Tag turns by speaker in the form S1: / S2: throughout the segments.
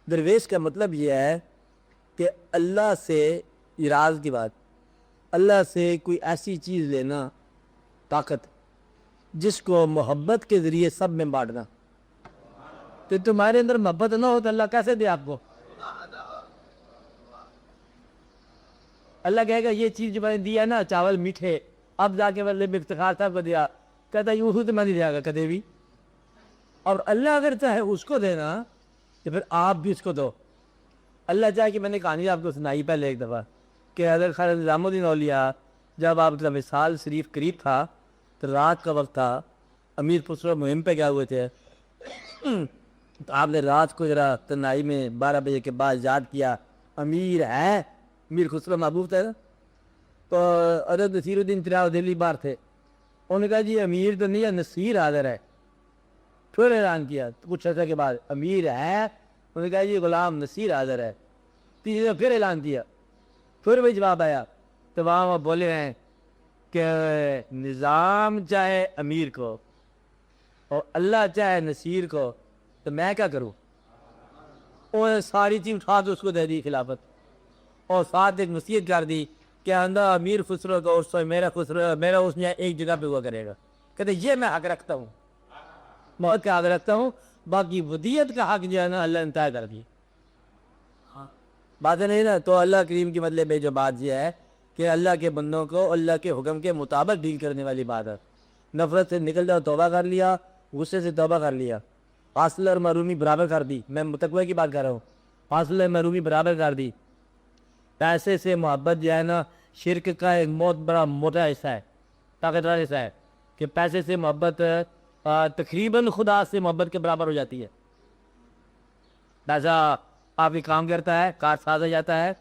S1: درویش کا مطلب یہ ہے کہ اللہ سے، یہ راز کی بات، اللہ سے کوئی ایسی چیز لینا، طاقت جس کو محبت کے ذریعے سب میں بانٹنا. تو تمہارے اندر محبت نہ ہو تو اللہ کیسے دے آپ کو؟ اللہ کہے گا یہ چیز جو میں نے دیا نا، چاول میٹھے، اب جا کے والے افتخار صاحب کو دیا، کہتا یوں تو میں نہیں دیا گا کدے بھی. اور اللہ اگر چاہے اس کو دینا تو پھر آپ بھی اس کو دو. اللہ چاہے کہ میں نے کہانی آپ کو سنائی پہلے ایک دفعہ کہ حضرت خواجہ نظام الدین اولیاء جب آپ کا وصال شریف قریب تھا تو رات کا وقت تھا، امیر خسرو مہم پہ گئے ہوئے تھے. تو آپ نے رات کو ذرا تنہائی میں 12 بجے کے بعد یاد کیا امیر ہے، امیر خسرو محبوب تھے نا. تو حضرت نصیر الدین چراغ دہلی بار تھے، انہوں نے کہا جی امیر تو نہیں ہے، نصیر حاضر ہے. پھر اعلان کیا کچھ عرصے کے بعد امیر ہے، انہوں نے کہا جی غلام نصیر حاضر ہے. تیسرے پھر اعلان کیا، پھر بھی جواب آیا. تو وہاں وہ بولے ہیں کہ نظام چاہے امیر کو اور اللہ چاہے نصیر کو تو میں کیا کروں؟ اور ساری چیز اٹھا کے اس کو دے دی خلافت، اور ساتھ ایک نصیحت کر دی کہ اندر امیر خسرو کا اور میرا خسرو، میرا اس میں ایک جگہ پہ ہوا کرے گا. کہتے یہ میں حق رکھتا ہوں، موت کا حق رکھتا ہوں، باقی ودیت کا حق جو ہے نا اللہ نے طے کر دی. بات نہیں نا. تو اللہ کریم کی مطلب جو بات یہ ہے کہ اللہ کے بندوں کو اللہ کے حکم کے مطابق ڈیل کرنے والی بات ہے. نفرت سے نکل جاؤ، توبہ کر لیا، غصے سے توبہ کر لیا، فاصلہ اور محرومی برابر کر دی. میں متقوی کی بات کر رہا ہوں، فاصلہ اور محرومی برابر کر دی. پیسے سے محبت جو ہے نا شرک کا ایک بہت بڑا موٹا حصہ ہے، طاقتور حصہ ہے کہ پیسے سے محبت تقریباً خدا سے محبت کے برابر ہو جاتی ہے. پیسہ آپ کی کام کرتا ہے، کار ساز ہو جاتا ہے.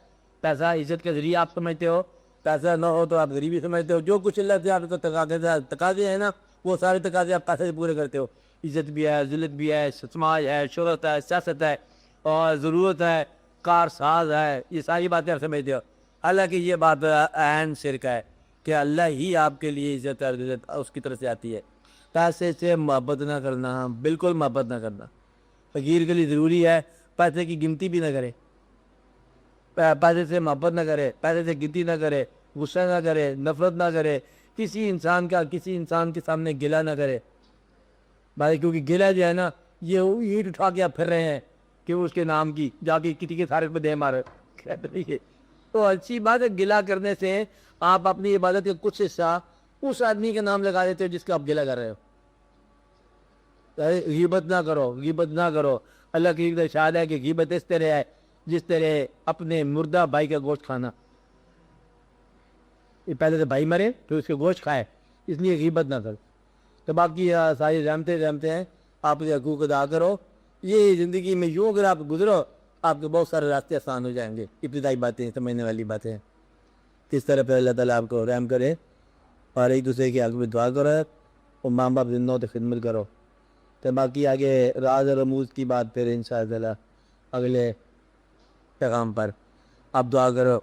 S1: پیسہ عزت کے ذریعے آپ سمجھتے ہو، پیسہ نہ ہو تو آپ غریبی سمجھتے ہو. جو کچھ اللہ سے آپ کو تقاضے ہیں نا وہ سارے تقاضے آپ پیسے سے پورے کرتے ہو. عزت بھی ہے، ذلت بھی ہے، سماج ہے، شہرت ہے، سیاست ہے، اور ضرورت ہے، کار ساز ہے، یہ ساری باتیں آپ سمجھتے ہو. حالانکہ یہ بات عین شرک ہے کہ اللہ ہی آپ کے لیے عزت اور عزت اس کی طرف سے آتی ہے. پیسے سے محبت نہ کرنا، بالکل محبت نہ کرنا. فقیر کے لیے ضروری ہے پیسے کی گنتی بھی نہ کرے، پیسے سے محبت نہ کرے، پیسے سے گنتی نہ کرے، غصہ نہ کرے، نفرت نہ کرے، کسی انسان کا کسی انسان کے سامنے گلہ نہ کرے. بھائی کیونکہ گلہ جو ہے نا یہ اینٹ اٹھا کے آپ پھر رہے ہیں کہ اس کے نام کی جا کے کسی کے سارے پہ دے مارے. تو اچھی بات ہے، گلہ کرنے سے آپ اپنی عبادت کا کچھ حصہ اس آدمی کے نام لگا دیتے ہو جس کا آپ گلہ کر رہے ہو. غیبت نہ کرو، غیبت نہ کرو. اللہ کی ارشاد ہے کہ غیبت اس طرح ہے جس طرح اپنے مردہ بھائی کا گوشت کھانا. یہ پہلے تو بھائی مرے پھر اس کے گوشت کھائے، اس لیے غیبت نہ کرو. تو باقی ساری رحمتیں ہیں، آپ کے حقوق ادا کرو. یہ زندگی میں یوں اگر آپ گزرو آپ کے بہت سارے راستے آسان ہو جائیں گے. ابتدائی باتیں سمجھنے والی باتیں ہیں. کس طرح پہ اللہ تعالیٰ آپ کو رحم کرے اور ایک دوسرے کے حق میں دعا کرو اور ماں باپ زندہ ہو تو خدمت کرو. تو باقی آگے راز اور رموز کی بات پھر انشاءاللہ اگلے پیغام پر آپ دعا کرو.